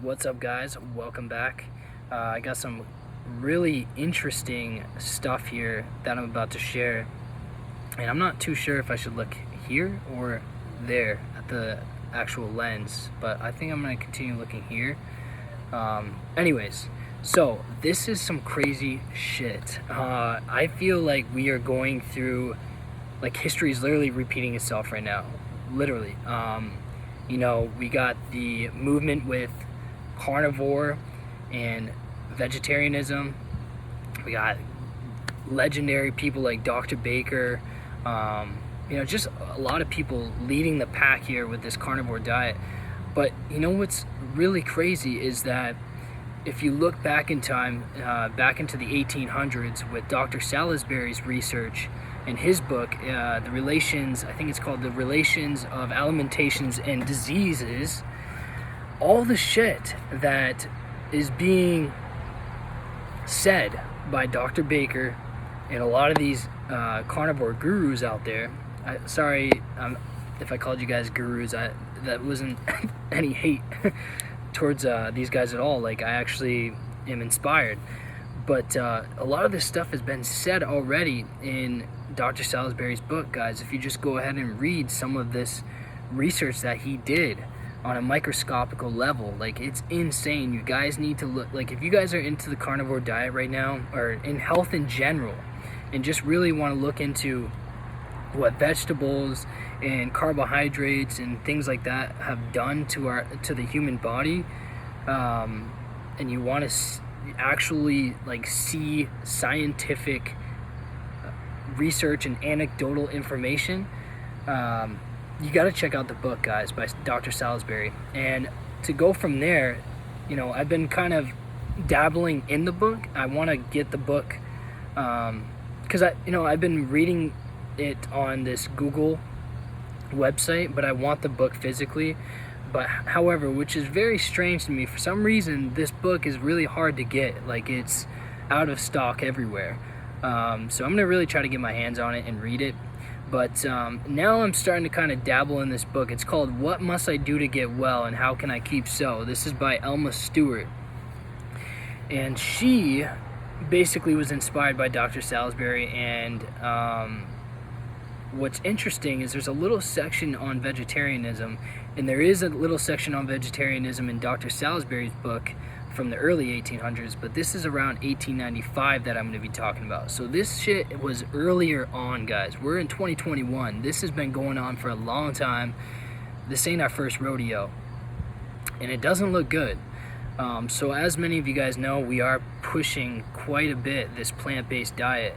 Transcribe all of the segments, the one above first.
What's up, guys? Welcome back. I got some really interesting stuff here that I'm about to share, and I'm not too sure if I should look here or there at the actual lens, but I think I'm going to continue looking here. Anyways, so this is some crazy shit. I feel like we are going through, like, history is literally repeating itself right now. Literally. We got the movement with carnivore and vegetarianism. We got legendary people like Dr. Baker, just a lot of people leading the pack here with this carnivore diet. But what's really crazy is that if you look back in time, back into the 1800s with Dr. Salisbury's research in his book, the relations, I think it's called The Relations of Alimentations and Diseases, all the shit that is being said by Dr. Baker and a lot of these carnivore gurus out there. Sorry if I called you guys gurus. That wasn't any hate towards these guys at all. Like, I actually am inspired. But a lot of this stuff has been said already in Dr. Salisbury's book, guys. If you just go ahead and read some of this research that he did on a microscopical level, like, it's insane. You guys need to look. Like, if you guys are into the carnivore diet right now, or in health in general, and just really want to look into what vegetables and carbohydrates and things like that have done to the human body, and you want to actually see scientific research and anecdotal information, you got to check out the book, guys, by Dr. Salisbury. And to go from there, I've been kind of dabbling in the book. I want to get the book because I've been reading it on this Google website, but I want the book physically. But however, which is very strange to me, for some reason this book is really hard to get. Like, it's out of stock everywhere. So I'm gonna really try to get my hands on it and read it. But now I'm starting to kind of dabble in this book. It's called What Must I Do to Get Well and How Can I Keep So? This is by Elma Stuart, and she basically was inspired by Dr. Salisbury. And what's interesting is there's a little section on vegetarianism, and there is a little section on vegetarianism in Dr. Salisbury's book from the early 1800s, but this is around 1895 that I'm going to be talking about. So this shit was earlier on, guys. We're in 2021. This has been going on for a long time. This ain't our first rodeo, and it doesn't look good. So as many of you guys know, we are pushing quite a bit this plant-based diet,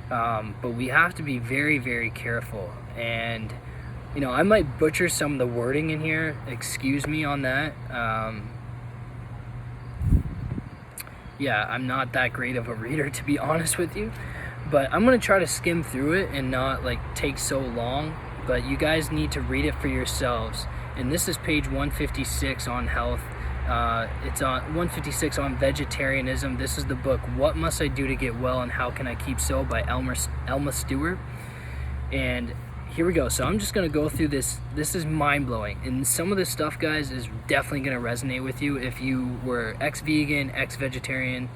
but we have to be very, very careful. And I might butcher some of the wording in here. Excuse me on that. I'm not that great of a reader, to be honest with you, but I'm going to try to skim through it and not take so long. But you guys need to read it for yourselves. And this is page 156 on health. It's on 156 on vegetarianism. This is the book What Must I Do to Get Well and How Can I Keep So by Elma Stuart. And here we go. So I'm just going to go through this. This is mind-blowing. And some of this stuff, guys, is definitely going to resonate with you if you were ex-vegan, ex-vegetarian.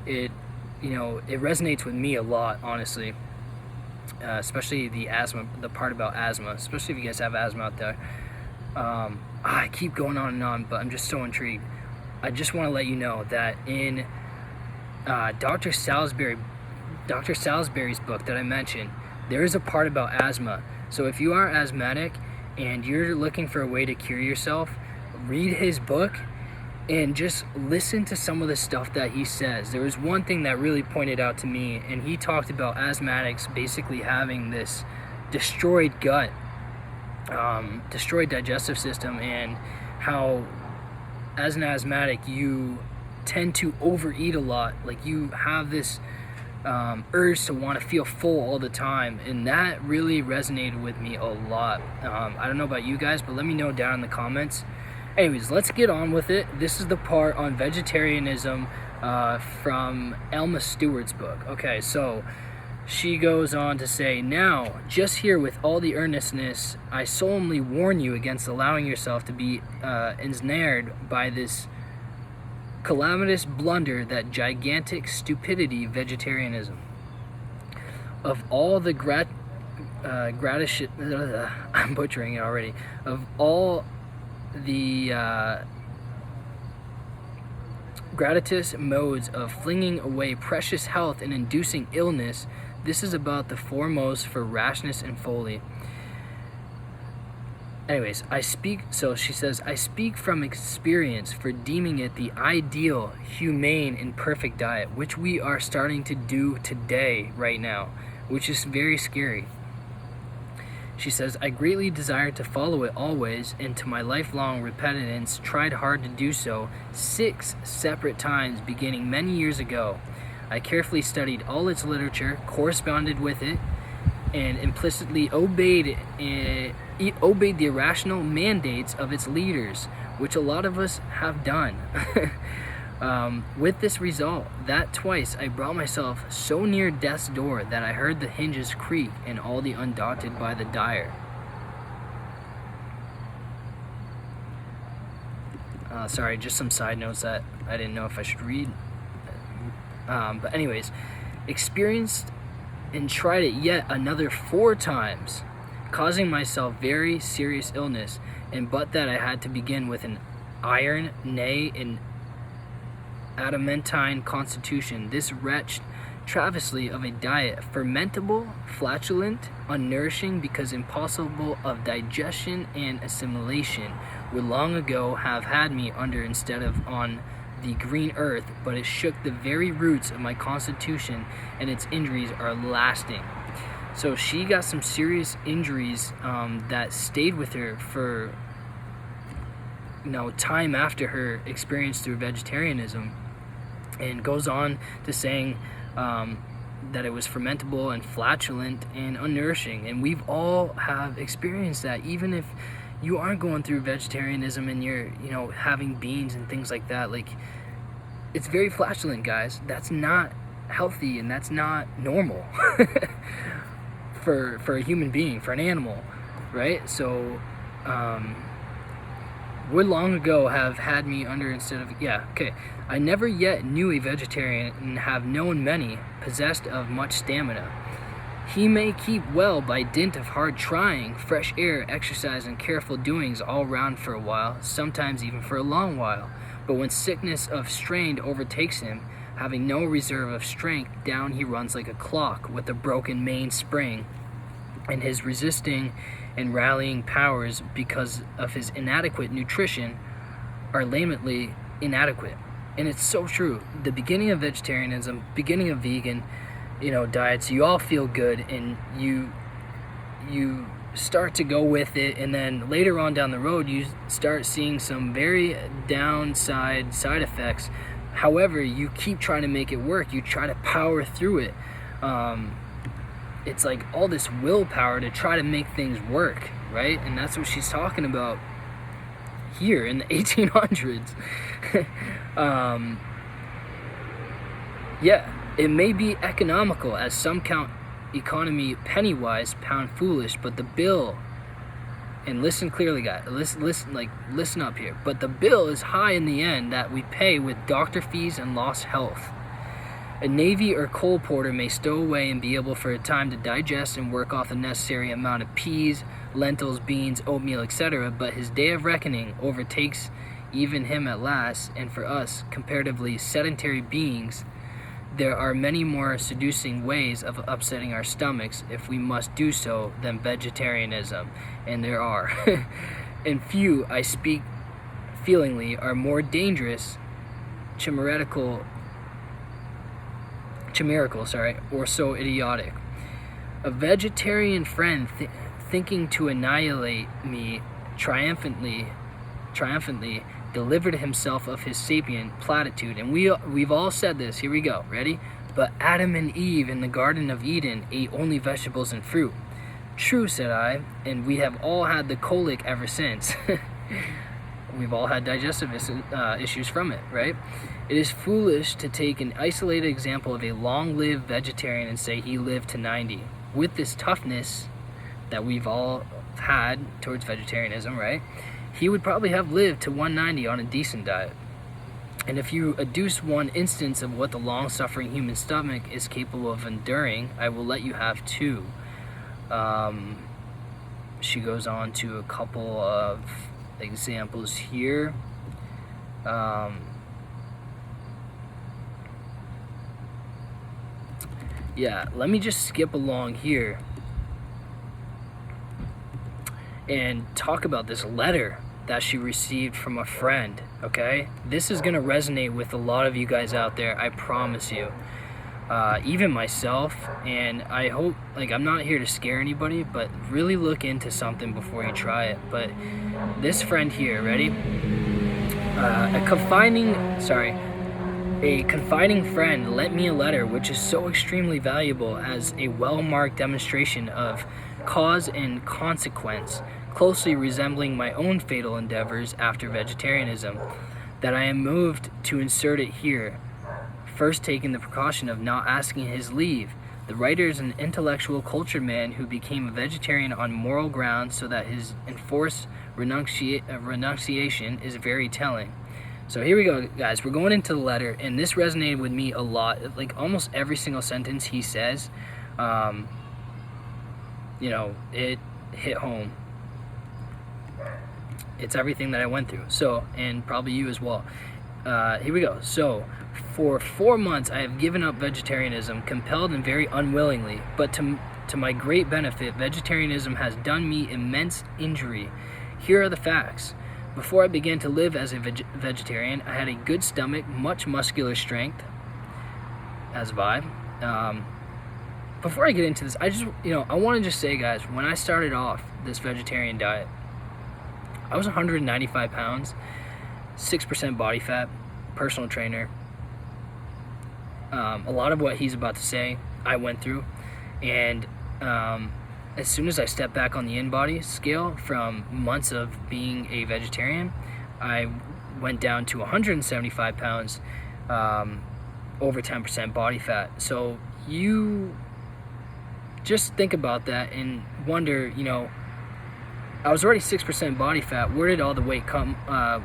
It resonates with me a lot, honestly. Especially the part about asthma, especially if you guys have asthma out there. I keep going on and on, but I'm just so intrigued. I just want to let you know that in Dr. Salisbury's book that I mentioned, there is a part about asthma. So if you are asthmatic and you're looking for a way to cure yourself, read his book and just listen to some of the stuff that he says. There was one thing that really pointed out to me, and he talked about asthmatics basically having this destroyed gut, destroyed digestive system, and how as an asthmatic you tend to overeat a lot. Like, you have this urge to want to feel full all the time, and that really resonated with me a lot. I don't know about you guys, but let me know down in the comments. Anyways, let's get on with it. This is the part on vegetarianism from Elma Stewart's book. Okay, so She goes on to say, "Now, just here with all the earnestness, I solemnly warn you against allowing yourself to be ensnared by this calamitous blunder, that gigantic stupidity, vegetarianism. Of all the I'm butchering it already. Of all the gratuitous modes of flinging away precious health and inducing illness, this is about the foremost for rashness and folly." Anyways, she says, "I speak from experience for deeming it the ideal, humane, and perfect diet, which we are starting to do today, right now, which is very scary." She says, "I greatly desired to follow it always, and to my lifelong repentance tried hard to do so 6 separate times, beginning many years ago. I carefully studied all its literature, corresponded with it, and implicitly obeyed the irrational mandates of its leaders, which a lot of us have done. With this result, that twice I brought myself so near death's door that I heard the hinges creak and all the undaunted by the dire." Sorry, just some side notes that I didn't know if I should read. But anyways, experienced and tried it yet another 4 times, causing myself very serious illness, and but that I had to begin with an iron, nay, an adamantine constitution, this wretched travesty of a diet, fermentable, flatulent, unnourishing, because impossible of digestion and assimilation, would long ago have had me under instead of on the green earth, but it shook the very roots of my constitution, and its injuries are lasting. So she got some serious injuries that stayed with her for time after her experience through vegetarianism, and goes on to saying that it was fermentable and flatulent and unnourishing. And we've all have experienced that, even if you aren't going through vegetarianism and you're having beans and things like that. Like, it's very flatulent, guys. That's not healthy, and that's not normal for a human being, for an animal, right? So would long ago have had me under instead of I never yet knew a vegetarian, and have known many, possessed of much stamina. He may keep well by dint of hard trying, fresh air, exercise, and careful doings all round for a while, sometimes even for a long while. But when sickness of strain overtakes him, having no reserve of strength, down he runs like a clock with a broken mainspring, and his resisting and rallying powers, because of his inadequate nutrition, are lamentably inadequate. And it's so true. The beginning of vegetarianism, beginning of vegan, diets, you all feel good, and you start to go with it, and then later on down the road you start seeing some very downside side effects. However, you keep trying to make it work. You try to power through it. It's like all this willpower to try to make things work, right? And that's what she's talking about here in the 1800s. It may be economical, as some count economy penny-wise, pound foolish, but the bill, and listen clearly, guys, listen up here, but the bill is high in the end that we pay with doctor fees and lost health. A navy or coal porter may stow away and be able for a time to digest and work off the necessary amount of peas, lentils, beans, oatmeal, etc., but his day of reckoning overtakes even him at last. And for us, comparatively sedentary beings, there are many more seducing ways of upsetting our stomachs, if we must do so, than vegetarianism, and there are. And few, I speak feelingly, are more dangerous, chimerical, or so idiotic. A vegetarian friend thinking to annihilate me triumphantly delivered himself of his sapient platitude. And we've all said this. Here we go. Ready? But Adam and Eve in the Garden of Eden ate only vegetables and fruit. True, said I, and we have all had the colic ever since. we've all had digestive issues from it, right? It is foolish to take an isolated example of a long-lived vegetarian and say he lived to 90. With this toughness that we've all had towards vegetarianism, right? He would probably have lived to 190 on a decent diet. And if you adduce one instance of what the long-suffering human stomach is capable of enduring, I will let you have two. She goes on to a couple of examples here. Yeah, let me just skip along here and talk about this letter that she received from a friend, okay? This is gonna resonate with a lot of you guys out there, I promise you. Even myself, and I hope, like, I'm not here to scare anybody, but really look into something before you try it. But this friend here, ready? A confiding friend lent me a letter which is so extremely valuable as a well-marked demonstration of cause and consequence, closely resembling my own fatal endeavors after vegetarianism, that I am moved to insert it here. First, taking the precaution of not asking his leave. The writer is an intellectual, cultured man who became a vegetarian on moral grounds, so that his enforced renunciation is very telling. So here we go, guys. We're going into the letter, and this resonated with me a lot. Like, almost every single sentence he says, it hit home. It's everything that I went through. So, and probably you as well. Here we go. So, for 4 months, I have given up vegetarianism, compelled and very unwillingly, but to my great benefit, vegetarianism has done me immense injury. Here are the facts. Before I began to live as a vegetarian, I had a good stomach, much muscular strength, as have I. Before I get into this, I want to just say, guys, when I started off this vegetarian diet, I was 195 pounds, 6% body fat, personal trainer. A lot of what he's about to say, I went through. And as soon as I stepped back on the in-body scale from months of being a vegetarian, I went down to 175 pounds, over 10% body fat. So you just think about that and wonder, I was already 6% body fat. Where did all the weight come?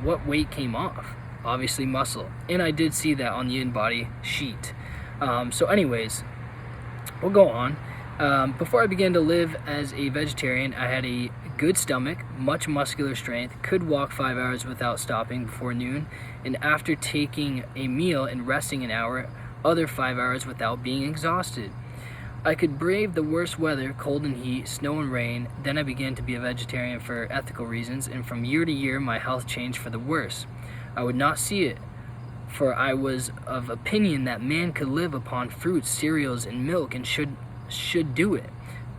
What weight came off? Obviously muscle. And I did see that on the in-body sheet. So anyways, we'll go on. Before I began to live as a vegetarian, I had a good stomach, much muscular strength, could walk 5 hours without stopping before noon, and after taking a meal and resting an hour, other 5 hours without being exhausted. I could brave the worst weather, cold and heat, snow and rain. Then I began to be a vegetarian for ethical reasons, and from year to year my health changed for the worse. I would not see it, for I was of opinion that man could live upon fruits, cereals, and milk, and should do it,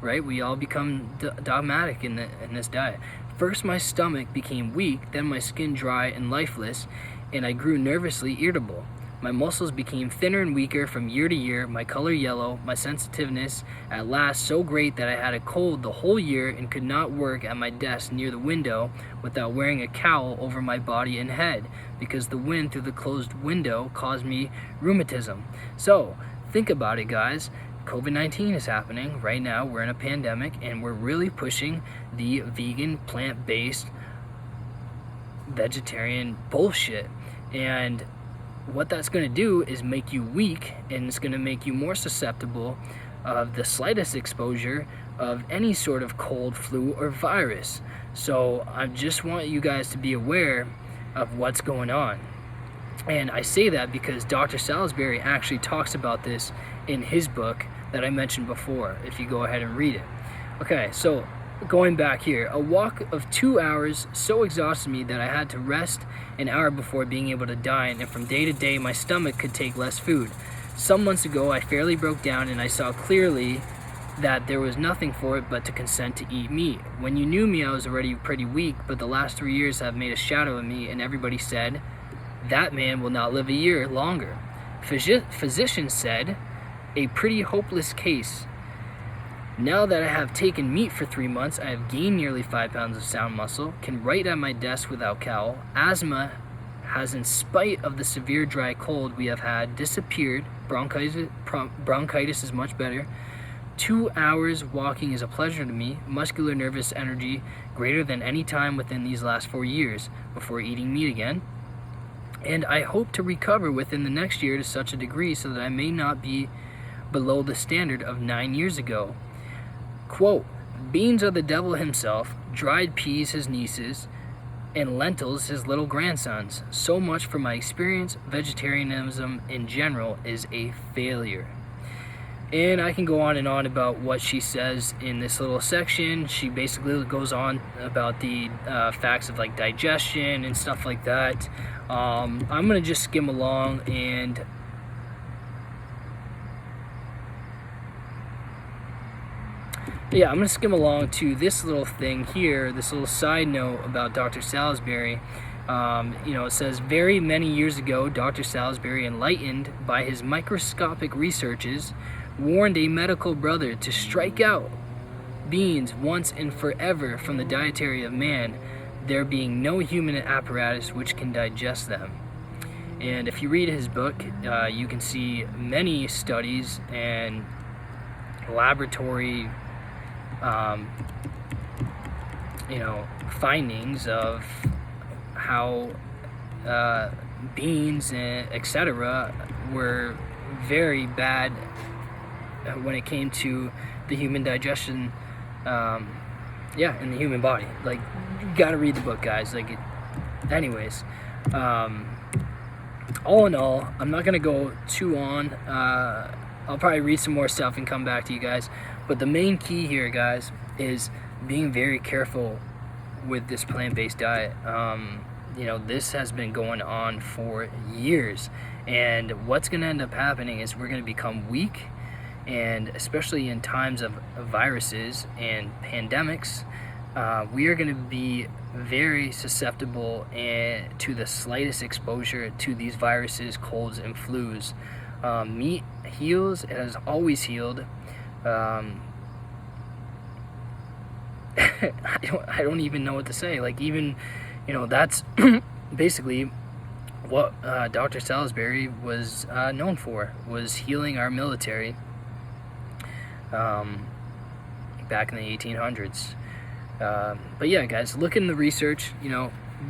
right? We all become dogmatic in this diet. First my stomach became weak, then my skin dry and lifeless, and I grew nervously irritable. My muscles became thinner and weaker from year to year, my color yellow, my sensitiveness at last so great that I had a cold the whole year and could not work at my desk near the window without wearing a cowl over my body and head, because the wind through the closed window caused me rheumatism. So, think about it, guys. COVID-19 is happening right now. We're in a pandemic, and we're really pushing the vegan, plant-based, vegetarian bullshit. And what that's going to do is make you weak, and it's going to make you more susceptible of the slightest exposure of any sort of cold, flu, or virus. So I just want you guys to be aware of what's going on. And I say that because Dr. Salisbury actually talks about this in his book that I mentioned before, if you go ahead and read it. Okay, so going back here, a walk of 2 hours so exhausted me that I had to rest an hour before being able to dine, and from day to day my stomach could take less food. Some months ago I fairly broke down, and I saw clearly that there was nothing for it but to consent to eat meat. When you knew me, I was already pretty weak, but the last 3 years have made a shadow of me, and everybody said, that man will not live a year longer. Physicians said, a pretty hopeless case. Now that I have taken meat for 3 months, I have gained nearly 5 pounds of sound muscle, can write at my desk without cowl. Asthma has, in spite of the severe dry cold we have had, disappeared. Bronchitis is much better. 2 hours walking is a pleasure to me. Muscular nervous energy greater than any time within these last 4 years before eating meat again. And I hope to recover within the next year to such a degree so that I may not be below the standard of 9 years ago. Quote, beans are the devil himself, dried peas his nieces, and lentils his little grandsons. So much for my experience. Vegetarianism in general is a failure. And I can go on and on about what she says in this little section. She basically goes on about the facts of like digestion and stuff like that. I'm gonna just skim along and I'm gonna skim along to this little thing here, this little side note about Dr. Salisbury. It says, very many years ago, Dr. Salisbury, enlightened by his microscopic researches, warned a medical brother to strike out beans once and forever from the dietary of man, there being no human apparatus which can digest them. And if you read his book, you can see many studies and laboratory findings of how beans and etc. were very bad when it came to the human digestion, in the human body. Like, you gotta read the book, guys. Anyways, all in all, I'm not gonna go too on. I'll probably read some more stuff and come back to you guys. But the main key here, guys, is being very careful with this plant-based diet. This has been going on for years, and what's going to end up happening is we're going to become weak, and especially in times of viruses and pandemics, we are going to be very susceptible to the slightest exposure to these viruses, colds, and flus. Meat heals. It has always healed. I don't even know what to say. That's basically what Dr. Salisbury was known for, was healing our military back in the 1800s. But yeah, guys, look in the research.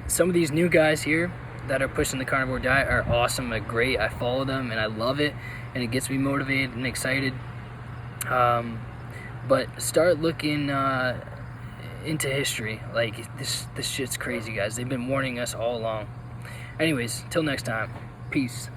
Some of these new guys here that are pushing the carnivore diet are awesome, are great. I follow them and I love it, and it gets me motivated and excited. But start looking into history. This shit's crazy, guys. They've been warning us all along. Anyways, till next time, peace.